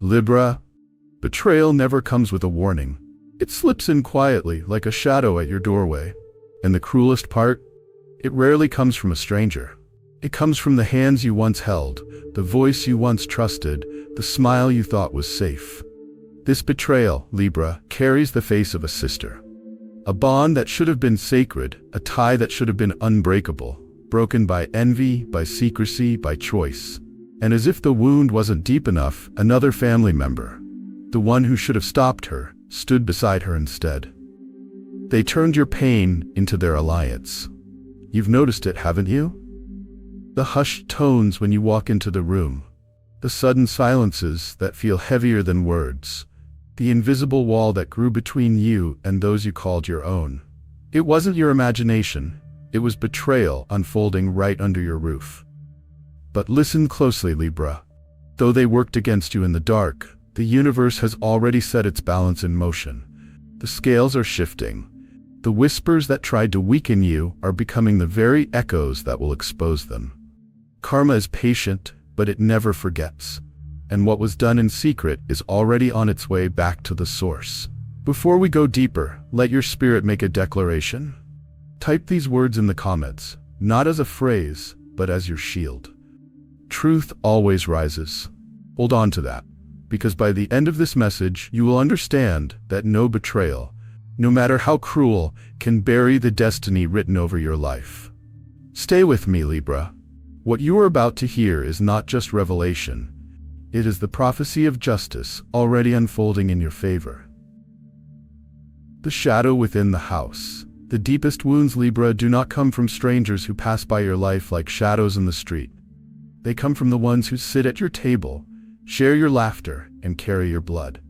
Libra, betrayal never comes with a warning. It slips in quietly, like a shadow at your doorway. And the cruelest part? It rarely comes from a stranger. It comes from the hands you once held, the voice you once trusted, the smile you thought was safe. This betrayal, Libra, carries the face of a sister. A bond that should have been sacred, a tie that should have been unbreakable, broken by envy, by secrecy, by choice. And as if the wound wasn't deep enough, another family member, the one who should have stopped her, stood beside her instead. They turned your pain into their alliance. You've noticed it, haven't you? The hushed tones when you walk into the room, the sudden silences that feel heavier than words, the invisible wall that grew between you and those you called your own. It wasn't your imagination, it was betrayal unfolding right under your roof. But listen closely, Libra. Though they worked against you in the dark, the universe has already set its balance in motion. The scales are shifting. The whispers that tried to weaken you are becoming the very echoes that will expose them. Karma is patient, but it never forgets. And what was done in secret is already on its way back to the source. Before we go deeper, let your spirit make a declaration. Type these words in the comments, not as a phrase, but as your shield. Truth always rises. Hold on to that, because by the end of this message, you will understand that no betrayal, no matter how cruel, can bury the destiny written over your life. Stay with me, Libra. What you are about to hear is not just revelation. It is the prophecy of justice already unfolding in your favor. The shadow within the house. The deepest wounds, Libra, do not come from strangers who pass by your life like shadows in the street. They come from the ones who sit at your table, share your laughter, and carry your blood.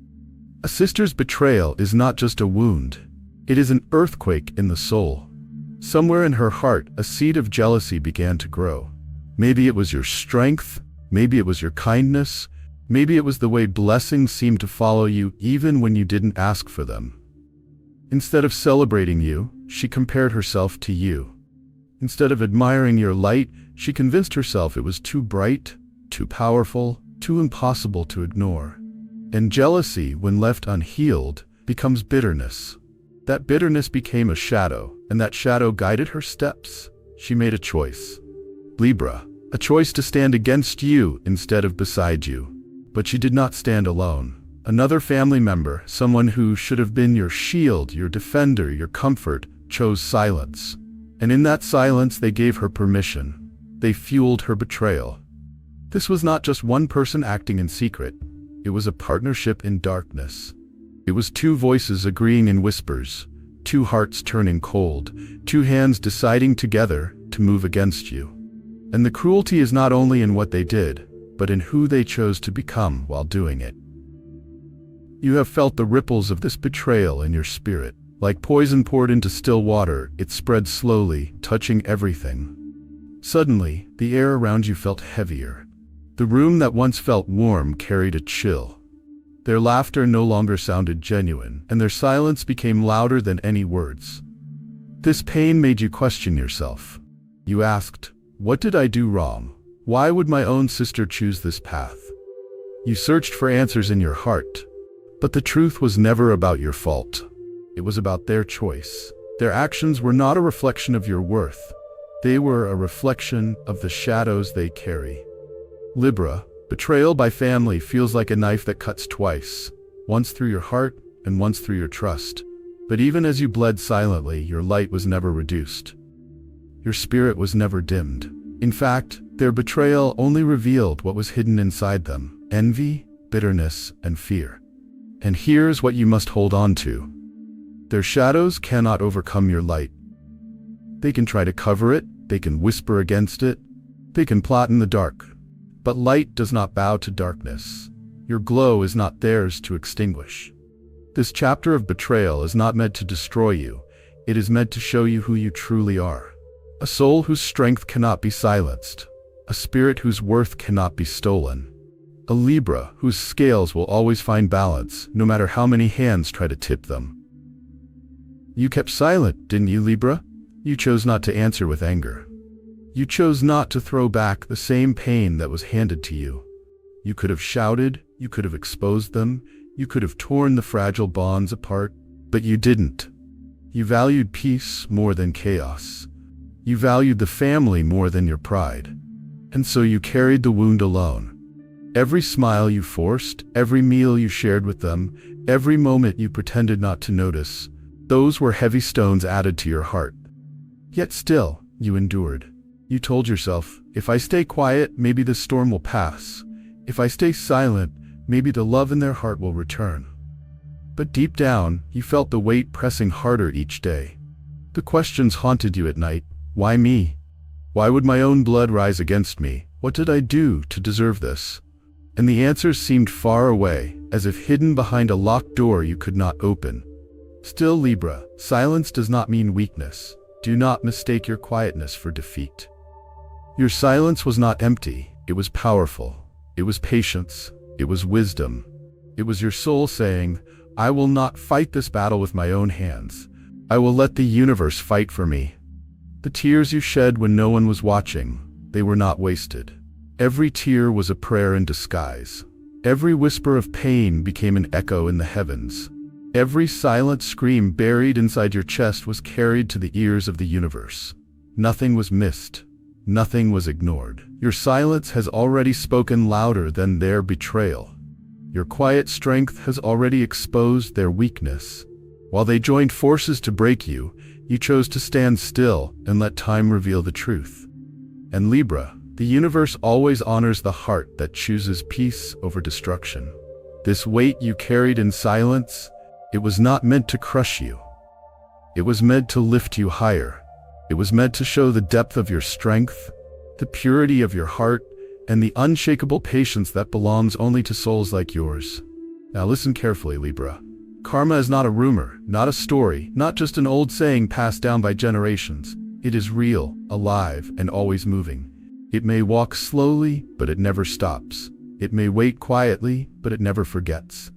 A sister's betrayal is not just a wound. It is an earthquake in the soul. Somewhere in her heart, a seed of jealousy began to grow. Maybe it was your strength, maybe it was your kindness, maybe it was the way blessings seemed to follow you even when you didn't ask for them. Instead of celebrating you, she compared herself to you. Instead of admiring your light, she convinced herself it was too bright, too powerful, too impossible to ignore. And jealousy, when left unhealed, becomes bitterness. That bitterness became a shadow, and that shadow guided her steps. She made a choice. Libra, a choice to stand against you instead of beside you. But she did not stand alone. Another family member, someone who should have been your shield, your defender, your comfort, chose silence. And in that silence, they gave her permission. They fueled her betrayal. This was not just one person acting in secret. It was a partnership in darkness. It was two voices agreeing in whispers, two hearts turning cold, two hands deciding together to move against you. And the cruelty is not only in what they did, but in who they chose to become while doing it. You have felt the ripples of this betrayal in your spirit. Like poison poured into still water, it spread slowly, touching everything. Suddenly, the air around you felt heavier. The room that once felt warm carried a chill. Their laughter no longer sounded genuine, and their silence became louder than any words. This pain made you question yourself. You asked, "What did I do wrong? Why would my own sister choose this path?" You searched for answers in your heart, but the truth was never about your fault. It was about their choice. Their actions were not a reflection of your worth. They were a reflection of the shadows they carry. Libra, betrayal by family feels like a knife that cuts twice, once through your heart and once through your trust. But even as you bled silently, your light was never reduced. Your spirit was never dimmed. In fact, their betrayal only revealed what was hidden inside them: envy, bitterness, and fear. And here's what you must hold on to. Their shadows cannot overcome your light. They can try to cover it, they can whisper against it, they can plot in the dark. But light does not bow to darkness. Your glow is not theirs to extinguish. This chapter of betrayal is not meant to destroy you. It is meant to show you who you truly are. A soul whose strength cannot be silenced. A spirit whose worth cannot be stolen. A Libra whose scales will always find balance, no matter how many hands try to tip them. You kept silent, didn't you, Libra? You chose not to answer with anger. You chose not to throw back the same pain that was handed to you. You could have shouted, You could have exposed them, you could have torn the fragile bonds apart, but you didn't. You valued peace more than chaos. You valued the family more than your pride. And so you carried the wound alone. Every smile you forced, every meal you shared with them, every moment you pretended not to notice, those were heavy stones added to your heart. Yet still, you endured. You told yourself, if I stay quiet, maybe the storm will pass. If I stay silent, maybe the love in their heart will return. But deep down, you felt the weight pressing harder each day. The questions haunted you at night. Why me? Why would my own blood rise against me? What did I do to deserve this? And the answers seemed far away, as if hidden behind a locked door you could not open. Still, Libra, silence does not mean weakness. Do not mistake your quietness for defeat. Your silence was not empty, it was powerful. It was patience, it was wisdom. It was your soul saying, I will not fight this battle with my own hands. I will let the universe fight for me. The tears you shed when no one was watching, they were not wasted. Every tear was a prayer in disguise. Every whisper of pain became an echo in the heavens. Every silent scream buried inside your chest was carried to the ears of the universe. Nothing was missed. Nothing was ignored. Your silence has already spoken louder than their betrayal. Your quiet strength has already exposed their weakness. While they joined forces to break you, you chose to stand still and let time reveal the truth. And Libra, the universe always honors the heart that chooses peace over destruction. This weight you carried in silence, it was not meant to crush you. It was meant to lift you higher. It was meant to show the depth of your strength, the purity of your heart, and the unshakable patience that belongs only to souls like yours. Now listen carefully, Libra. Karma is not a rumor, not a story, not just an old saying passed down by generations. It is real, alive, and always moving. It may walk slowly, but it never stops. It may wait quietly, but it never forgets.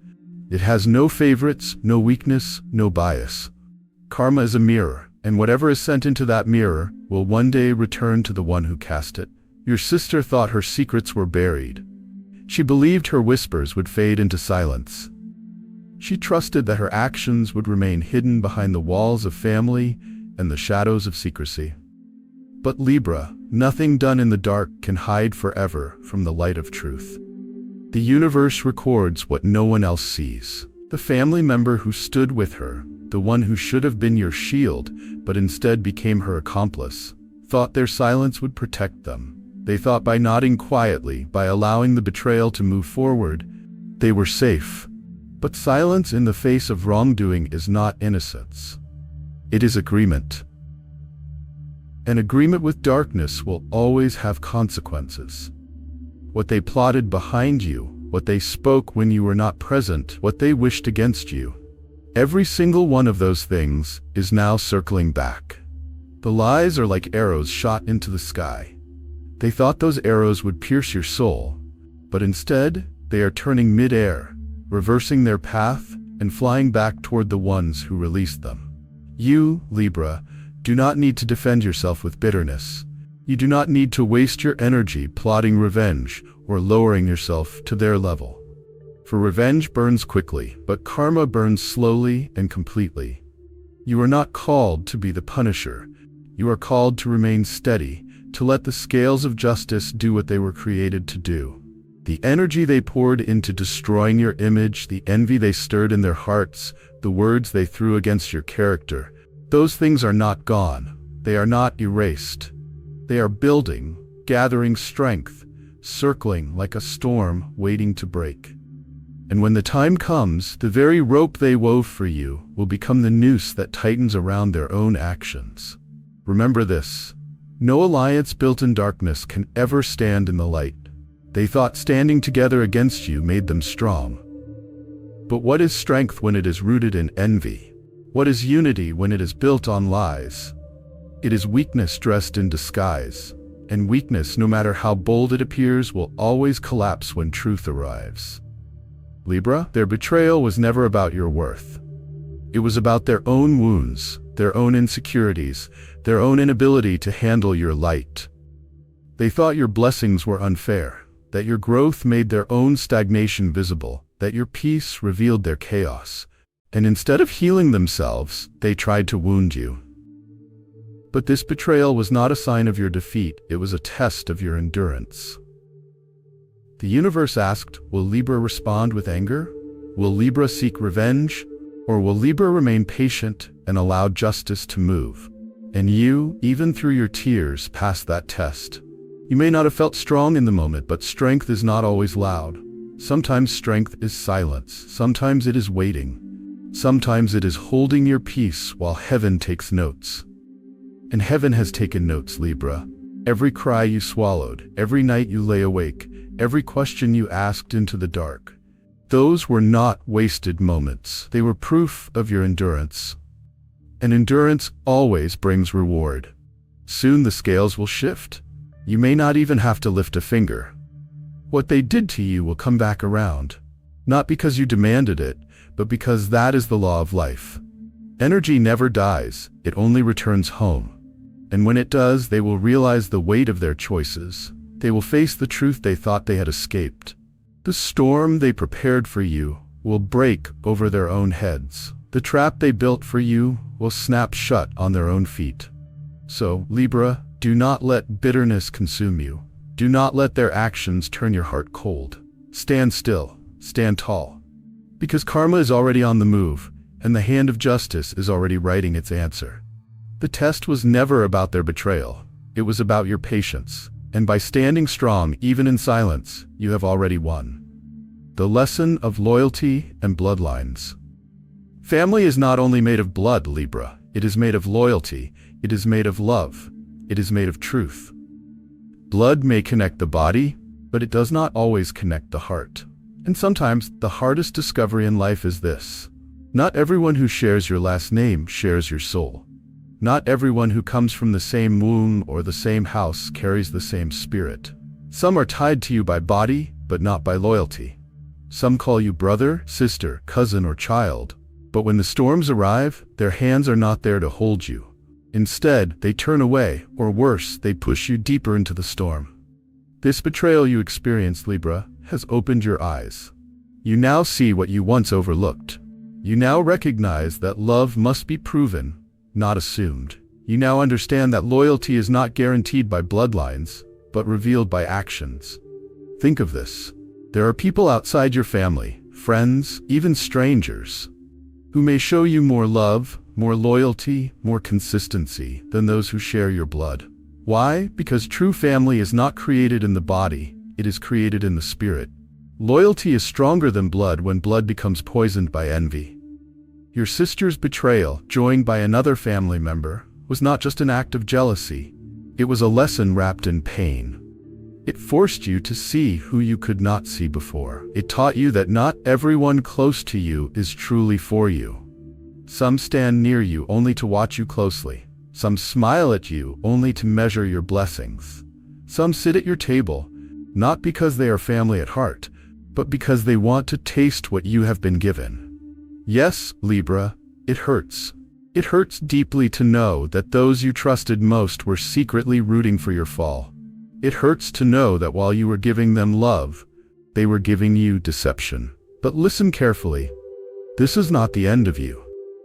It has no favorites, no weakness, no bias. Karma is a mirror, and whatever is sent into that mirror will one day return to the one who cast it. Your sister thought her secrets were buried. She believed her whispers would fade into silence. She trusted that her actions would remain hidden behind the walls of family and the shadows of secrecy. But Libra, nothing done in the dark can hide forever from the light of truth. The universe records what no one else sees. The family member who stood with her, the one who should have been your shield, but instead became her accomplice, thought their silence would protect them. They thought by nodding quietly, by allowing the betrayal to move forward, they were safe. But silence in the face of wrongdoing is not innocence. It is agreement. An agreement with darkness will always have consequences. What they plotted behind you, what they spoke when you were not present, what they wished against you. Every single one of those things is now circling back. The lies are like arrows shot into the sky. They thought those arrows would pierce your soul, but instead, they are turning mid-air, reversing their path and flying back toward the ones who released them. You, Libra, do not need to defend yourself with bitterness. You do not need to waste your energy plotting revenge or lowering yourself to their level. For revenge burns quickly, but karma burns slowly and completely. You are not called to be the punisher. You are called to remain steady, to let the scales of justice do what they were created to do. The energy they poured into destroying your image, the envy they stirred in their hearts, the words they threw against your character, those things are not gone. They are not erased. They are building, gathering strength, circling like a storm waiting to break. And when the time comes, the very rope they wove for you will become the noose that tightens around their own actions. Remember this: no alliance built in darkness can ever stand in the light. They thought standing together against you made them strong. But what is strength when it is rooted in envy? What is unity when it is built on lies? It is weakness dressed in disguise, and weakness, no matter how bold it appears, will always collapse when truth arrives. Libra, their betrayal was never about your worth. It was about their own wounds, their own insecurities, their own inability to handle your light. They thought your blessings were unfair. that your growth made their own stagnation visible, that your peace revealed their chaos. And instead of healing themselves, they tried to wound you. But this betrayal was not a sign of your defeat, it was a test of your endurance. The universe asked, will Libra respond with anger? Will Libra seek revenge? Or will Libra remain patient and allow justice to move? And you, even through your tears, passed that test. You may not have felt strong in the moment, but strength is not always loud. Sometimes strength is silence. Sometimes it is waiting. Sometimes it is holding your peace while heaven takes notes. And heaven has taken notes, Libra. Every cry you swallowed, every night you lay awake, every question you asked into the dark. Those were not wasted moments. They were proof of your endurance. And endurance always brings reward. Soon the scales will shift. You may not even have to lift a finger. What they did to you will come back around. Not because you demanded it, but because that is the law of life. Energy never dies, it only returns home. And when it does, they will realize the weight of their choices. They will face the truth they thought they had escaped. The storm they prepared for you will break over their own heads. The trap they built for you will snap shut on their own feet. So, Libra, do not let bitterness consume you. Do not let their actions turn your heart cold. Stand still, stand tall. Because karma is already on the move, and the hand of justice is already writing its answer. The test was never about their betrayal. It was about your patience. And by standing strong, even in silence, you have already won. The lesson of loyalty and bloodlines. Family is not only made of blood, Libra. It is made of loyalty. It is made of love. It is made of truth. Blood may connect the body, but it does not always connect the heart. And sometimes the hardest discovery in life is this. Not everyone who shares your last name shares your soul. Not everyone who comes from the same womb or the same house carries the same spirit. Some are tied to you by body, but not by loyalty. Some call you brother, sister, cousin, or child. But when the storms arrive, their hands are not there to hold you. Instead, they turn away, or worse, they push you deeper into the storm. This betrayal you experienced, Libra, has opened your eyes. You now see what you once overlooked. You now recognize that love must be proven, not assumed. You now understand that loyalty is not guaranteed by bloodlines, but revealed by actions. Think of this. There are people outside your family, friends, even strangers, who may show you more love, more loyalty, more consistency than those who share your blood. Why? Because true family is not created in the body, it is created in the spirit. Loyalty is stronger than blood when blood becomes poisoned by envy. Your sister's betrayal, joined by another family member, was not just an act of jealousy. It was a lesson wrapped in pain. It forced you to see who you could not see before. It taught you that not everyone close to you is truly for you. Some stand near you only to watch you closely. Some smile at you only to measure your blessings. Some sit at your table, not because they are family at heart, but because they want to taste what you have been given. Yes, Libra, it hurts. It hurts deeply to know that those you trusted most were secretly rooting for your fall. It hurts to know that while you were giving them love, they were giving you deception. But listen carefully. This is not the end of you.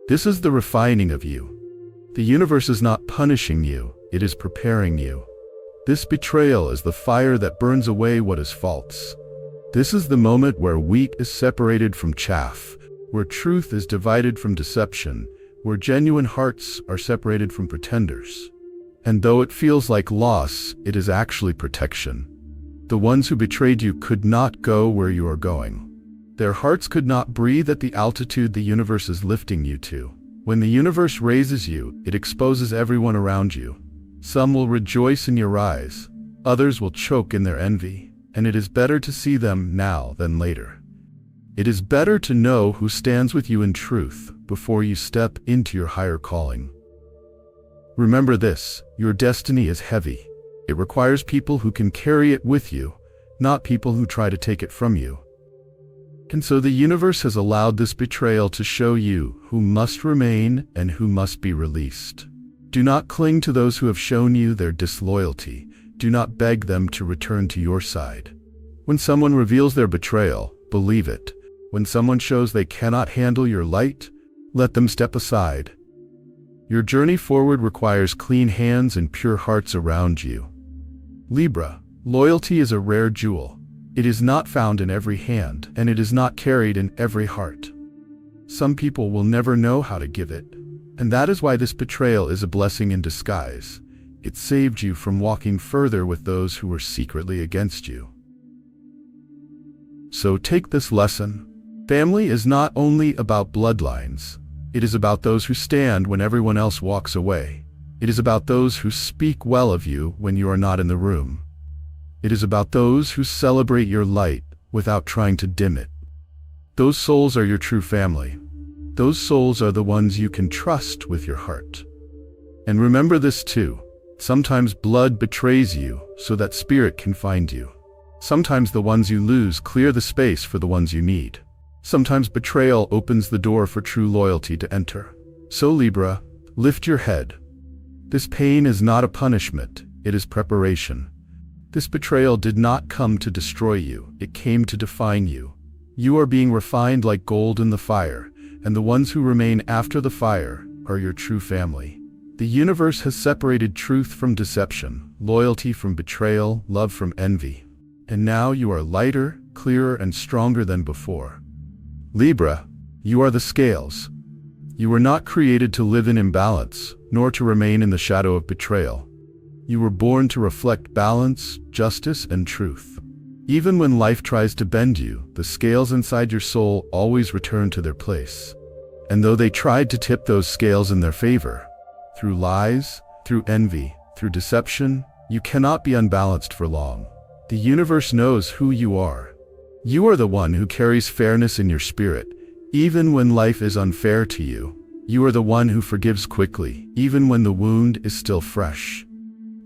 This is the refining of you. The universe is not punishing you, it is preparing you. This betrayal is the fire that burns away what is false. This is the moment where wheat is separated from chaff, where truth is divided from deception, where genuine hearts are separated from pretenders. And though it feels like loss, it is actually protection. The ones who betrayed you could not go where you are going. Their hearts could not breathe at the altitude the universe is lifting you to. When the universe raises you, it exposes everyone around you. Some will rejoice in your rise, others will choke in their envy, and it is better to see them now than later. It is better to know who stands with you in truth before you step into your higher calling. Remember this, your destiny is heavy. It requires people who can carry it with you, not people who try to take it from you. And so the universe has allowed this betrayal to show you who must remain and who must be released. Do not cling to those who have shown you their disloyalty. Do not beg them to return to your side. When someone reveals their betrayal, believe it. When someone shows they cannot handle your light, let them step aside. Your journey forward requires clean hands and pure hearts around you. Libra, loyalty is a rare jewel. It is not found in every hand, and it is not carried in every heart. Some people will never know how to give it, and that is why this betrayal is a blessing in disguise. It saved you from walking further with those who were secretly against you. So take this lesson. Family is not only about bloodlines. It is about those who stand when everyone else walks away. It is about those who speak well of you when you are not in the room. It is about those who celebrate your light without trying to dim it. Those souls are your true family. Those souls are the ones you can trust with your heart. And remember this too. Sometimes blood betrays you so that spirit can find you. Sometimes the ones you lose clear the space for the ones you need. Sometimes betrayal opens the door for true loyalty to enter. So Libra, lift your head. This pain is not a punishment, it is preparation. This betrayal did not come to destroy you, it came to define you. You are being refined like gold in the fire, and the ones who remain after the fire are your true family. The universe has separated truth from deception, loyalty from betrayal, love from envy. And now you are lighter, clearer, and stronger than before. Libra, you are the scales. You were not created to live in imbalance, nor to remain in the shadow of betrayal. You were born to reflect balance, justice, and truth. Even when life tries to bend you, the scales inside your soul always return to their place. And though they tried to tip those scales in their favor, through lies, through envy, through deception, you cannot be unbalanced for long. The universe knows who you are. You are the one who carries fairness in your spirit, even when life is unfair to you. You are the one who forgives quickly, even when the wound is still fresh.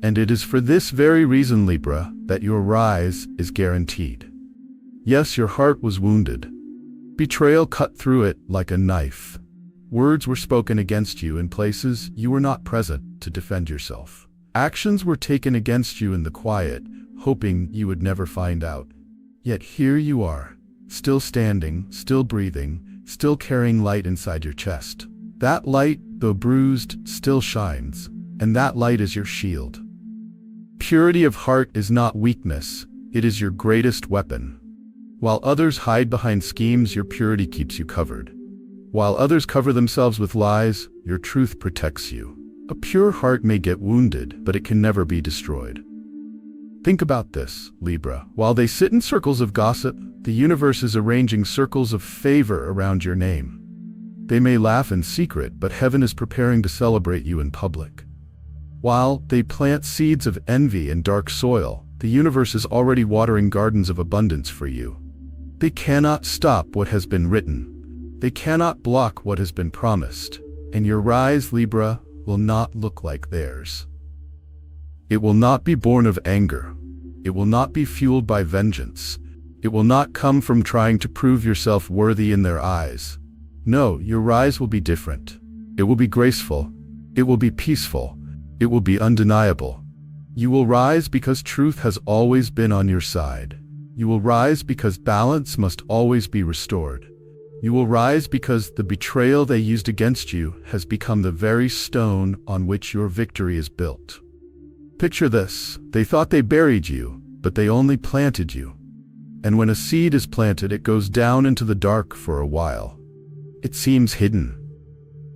And it is for this very reason, Libra, that your rise is guaranteed. Yes, your heart was wounded. Betrayal cut through it like a knife. Words were spoken against you in places you were not present to defend yourself. Actions were taken against you in the quiet, hoping you would never find out. Yet here you are, still standing, still breathing, still carrying light inside your chest. That light, though bruised, still shines, and that light is your shield. Purity of heart is not weakness, it is your greatest weapon. While others hide behind schemes, your purity keeps you covered. While others cover themselves with lies, your truth protects you. A pure heart may get wounded, but it can never be destroyed. Think about this, Libra. While they sit in circles of gossip, the universe is arranging circles of favor around your name. They may laugh in secret, but heaven is preparing to celebrate you in public. While they plant seeds of envy in dark soil, the universe is already watering gardens of abundance for you. They cannot stop what has been written. They cannot block what has been promised. And your rise, Libra, will not look like theirs. It will not be born of anger. It will not be fueled by vengeance. It will not come from trying to prove yourself worthy in their eyes. No, your rise will be different. It will be graceful. It will be peaceful. It will be undeniable. You will rise because truth has always been on your side. You will rise because balance must always be restored. You will rise because the betrayal they used against you has become the very stone on which your victory is built. Picture this. They thought they buried you, but they only planted you. And when a seed is planted, it goes down into the dark for a while. It seems hidden.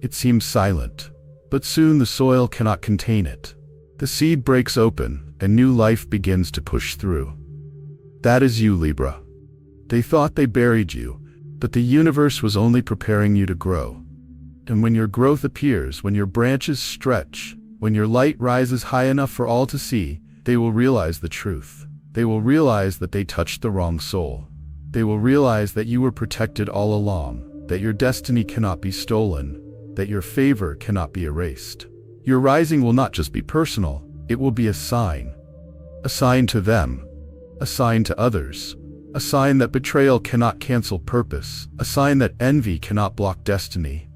It seems silent. But soon the soil cannot contain it. The seed breaks open, and new life begins to push through. That is you, Libra. They thought they buried you, but the universe was only preparing you to grow. And when your growth appears, when your branches stretch, when your light rises high enough for all to see, they will realize the truth. They will realize that they touched the wrong soul. They will realize that you were protected all along, that your destiny cannot be stolen, that your favor cannot be erased. Your rising will not just be personal, it will be a sign to them, a sign to others, a sign that betrayal cannot cancel purpose, a sign that envy cannot block destiny,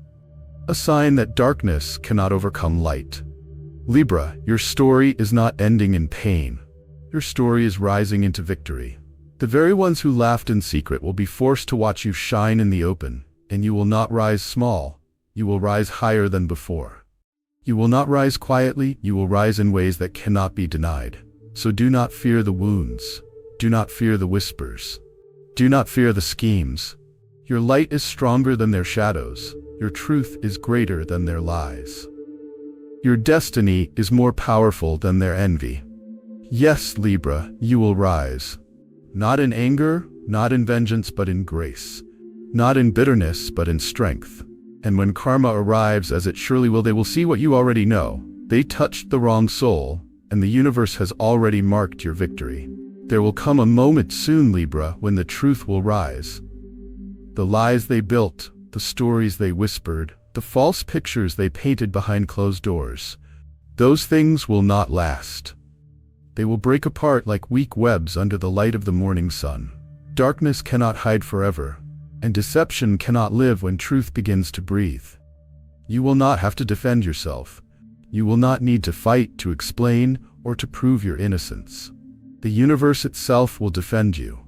a sign that darkness cannot overcome light. Libra, your story is not ending in pain. Your story is rising into victory. The very ones who laughed in secret will be forced to watch you shine in the open, and you will not rise small, you will rise higher than before. You will not rise quietly, you will rise in ways that cannot be denied. So do not fear the wounds, do not fear the whispers, do not fear the schemes. Your light is stronger than their shadows, your truth is greater than their lies. Your destiny is more powerful than their envy. Yes, Libra, you will rise. Not in anger, not in vengeance, but in grace. Not in bitterness, but in strength. And when karma arrives, as it surely will, they will see what you already know. They touched the wrong soul, and the universe has already marked your victory. There will come a moment soon, Libra, when the truth will rise. The lies they built, the stories they whispered, the false pictures they painted behind closed doors, those things will not last. They will break apart like weak webs under the light of the morning sun. Darkness cannot hide forever, and deception cannot live when truth begins to breathe. You will not have to defend yourself. You will not need to fight, to explain, or to prove your innocence. The universe itself will defend you.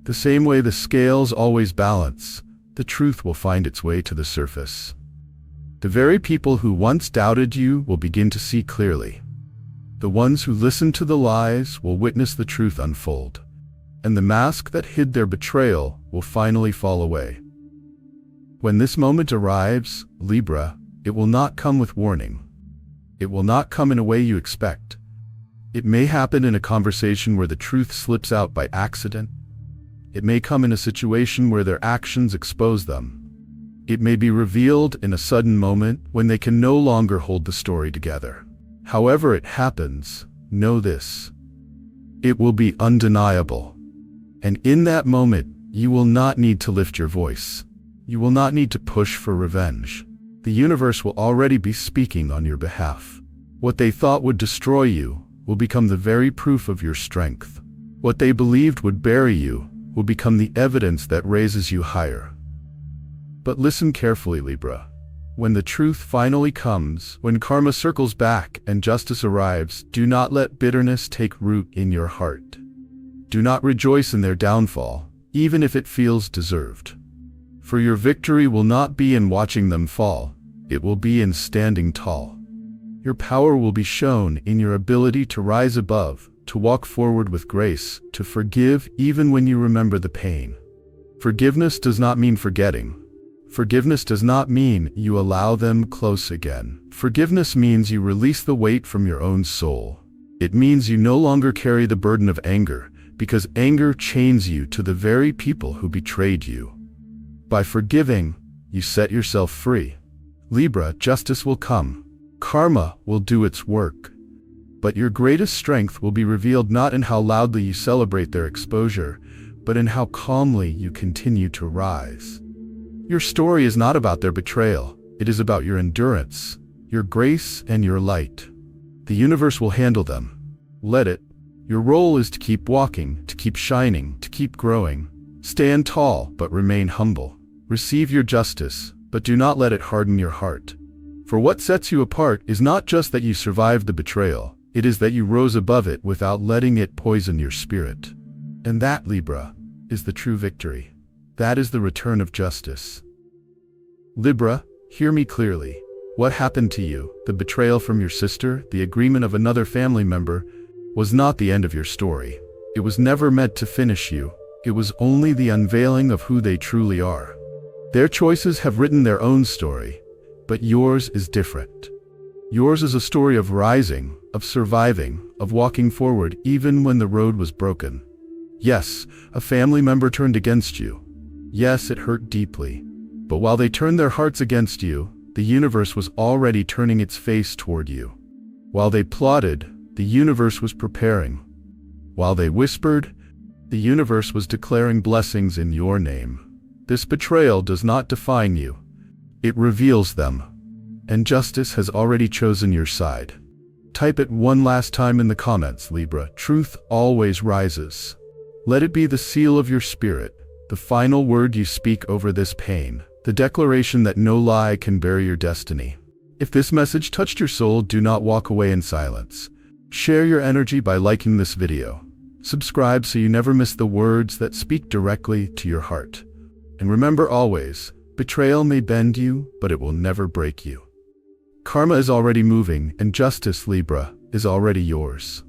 The same way the scales always balance, the truth will find its way to the surface. The very people who once doubted you will begin to see clearly. The ones who listened to the lies will witness the truth unfold, and the mask that hid their betrayal will finally fall away. When this moment arrives, Libra, it will not come with warning. It will not come in a way you expect. It may happen in a conversation where the truth slips out by accident. It may come in a situation where their actions expose them. It may be revealed in a sudden moment when they can no longer hold the story together. However it happens, know this: it will be undeniable. And in that moment, you will not need to lift your voice. You will not need to push for revenge. The universe will already be speaking on your behalf. What they thought would destroy you will become the very proof of your strength. What they believed would bury you will become the evidence that raises you higher. But listen carefully, Libra. When the truth finally comes, when karma circles back and justice arrives, do not let bitterness take root in your heart. Do not rejoice in their downfall, even if it feels deserved. For your victory will not be in watching them fall, it will be in standing tall. Your power will be shown in your ability to rise above, to walk forward with grace, to forgive even when you remember the pain. Forgiveness does not mean forgetting. Forgiveness does not mean you allow them close again. Forgiveness means you release the weight from your own soul. It means you no longer carry the burden of anger, because anger chains you to the very people who betrayed you. By forgiving, you set yourself free. Libra, justice will come. Karma will do its work. But your greatest strength will be revealed not in how loudly you celebrate their exposure, but in how calmly you continue to rise. Your story is not about their betrayal. It is about your endurance, your grace, and your light. The universe will handle them. Let it. Your role is to keep walking, to keep shining, to keep growing. Stand tall, but remain humble. Receive your justice, but do not let it harden your heart. For what sets you apart is not just that you survived the betrayal, it is that you rose above it without letting it poison your spirit. And that, Libra, is the true victory. That is the return of justice. Libra, hear me clearly. What happened to you, the betrayal from your sister, the agreement of another family member, was not the end of your story. It was never meant to finish you. It was only the unveiling of who they truly are. Their choices have written their own story, but yours is different. Yours is a story of rising, of surviving, of walking forward even when the road was broken. Yes, a family member turned against you. Yes, it hurt deeply. But while they turned their hearts against you, the universe was already turning its face toward you. While they plotted, the universe was preparing. While they whispered, the universe was declaring blessings in your name. This betrayal does not define you. It reveals them. And justice has already chosen your side. Type it one last time in the comments, Libra. Truth always rises. Let it be the seal of your spirit, the final word you speak over this pain, the declaration that no lie can bury your destiny. If this message touched your soul, do not walk away in silence. Share your energy by liking this video. Subscribe so you never miss the words that speak directly to your heart. And remember always, betrayal may bend you, but it will never break you. Karma is already moving, and justice, Libra, is already yours.